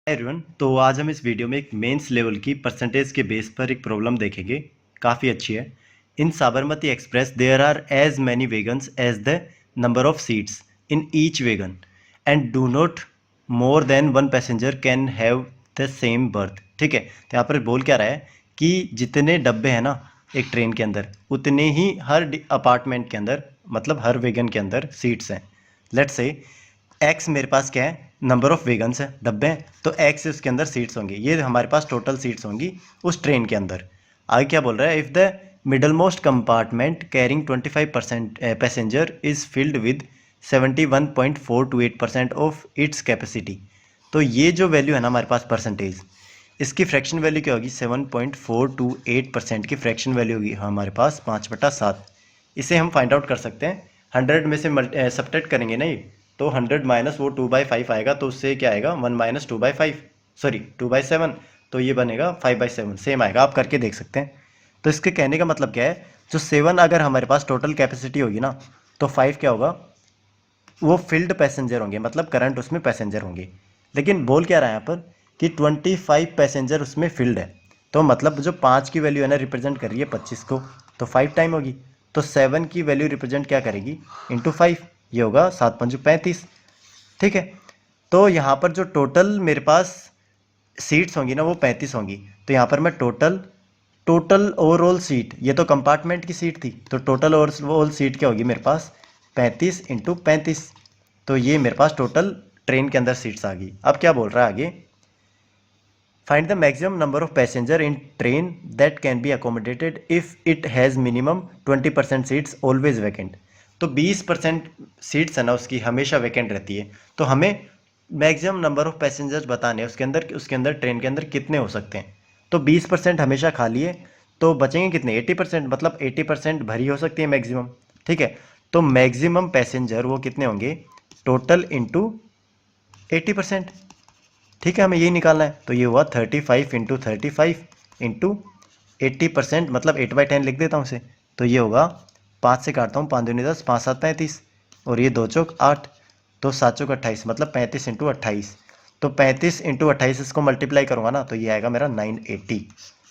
Everyone, तो आज हम इस वीडियो में एक मेंस लेवल की परसेंटेज के बेस पर एक प्रॉब्लम देखेंगे। काफ़ी अच्छी है। In Sabarmati express there are as many wagons as the number of seats in each wagon and do not more than one passenger can have the same berth. ठीक है, तो यहाँ पर बोल क्या रहा है कि जितने डब्बे हैं ना एक ट्रेन के अंदर, उतने ही हर अपार्टमेंट के अंदर, मतलब हर वेगन के अंदर सीट्स हैं। लेट्स से एक्स मेरे पास क्या है, नंबर ऑफ वेगन्स है, डब्बे हैं, तो एक्स उसके अंदर सीट्स होंगी। ये हमारे पास टोटल सीट्स होंगी उस ट्रेन के अंदर। आगे क्या बोल रहा है, if the middle most compartment carrying 25% passenger is filled with 71.428% of its capacity. तो ये जो वैल्यू है ना हमारे पास परसेंटेज, इसकी फ्रैक्शन वैल्यू क्या होगी, 7.428% की फ्रैक्शन वैल्यू होगी हमारे पास 5/7। इसे हम फाइंड आउट कर सकते हैं। 100 में से सब्ट्रैक्ट करेंगे नहीं, तो 100 माइनस वो 2/5 आएगा, तो उससे क्या आएगा 1 माइनस 2/5, सॉरी 2/7, तो ये बनेगा 5/7, सेम आएगा। आप करके देख सकते हैं। तो इसके कहने का मतलब क्या है, जो 7 अगर हमारे पास टोटल कैपेसिटी होगी ना, तो 5 क्या होगा, वो फील्ड पैसेंजर होंगे, मतलब करंट उसमें पैसेंजर होंगे। लेकिन बोल क्या रहा है यहाँ पर कि 25 पैसेंजर उसमें फील्ड है, तो मतलब जो 5 की वैल्यू है ना रिप्रेजेंट कर रही है 25 को, तो 5 टाइम होगी। तो 7 की वैल्यू रिप्रेजेंट क्या करेगी, इंटू 5, ये होगा 7×5 35। ठीक है, तो यहाँ पर जो टोटल मेरे पास सीट्स होंगी ना वो 35 होंगी। तो यहाँ पर मैं टोटल ओवरऑल सीट, ये तो कंपार्टमेंट की सीट थी, तो टोटल ओवरऑल सीट क्या होगी मेरे पास 35 × 35। तो ये मेरे पास टोटल ट्रेन के अंदर सीट्स आ गई। अब क्या बोल रहा है आगे, find the maximum number of passenger in train that can be accommodated if it has minimum 20% seats always vacant. तो 20% सीट्स है ना उसकी हमेशा वैकेंट रहती है। तो हमें मैक्सिमम नंबर ऑफ पैसेंजर्स बताने हैं, उसके अंदर ट्रेन के अंदर कितने हो सकते हैं। तो 20% हमेशा खाली है, तो बचेंगे कितने, 80%, मतलब 80% भरी हो सकती है मैक्सिमम। ठीक है, तो मैक्सिमम पैसेंजर वो कितने होंगे, टोटल इंटू 80%। ठीक है, हमें यही निकालना है। तो ये हुआ 35 × 35 इंटू 80%, मतलब 8/10 लिख देता हूँ उसे। तो ये होगा 5 से काटता हूँ, 5 दूनी 10, 5 7 35, और ये 2 चौक 8, तो 7 चौक 28, मतलब 35 × 28। तो 35 × 28 इसको मल्टीप्लाई करूँगा ना, तो ये आएगा मेरा 980।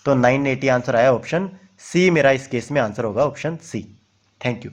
तो 980 आंसर आया ऑप्शन सी मेरा, इस केस में आंसर होगा ऑप्शन सी। Thank you.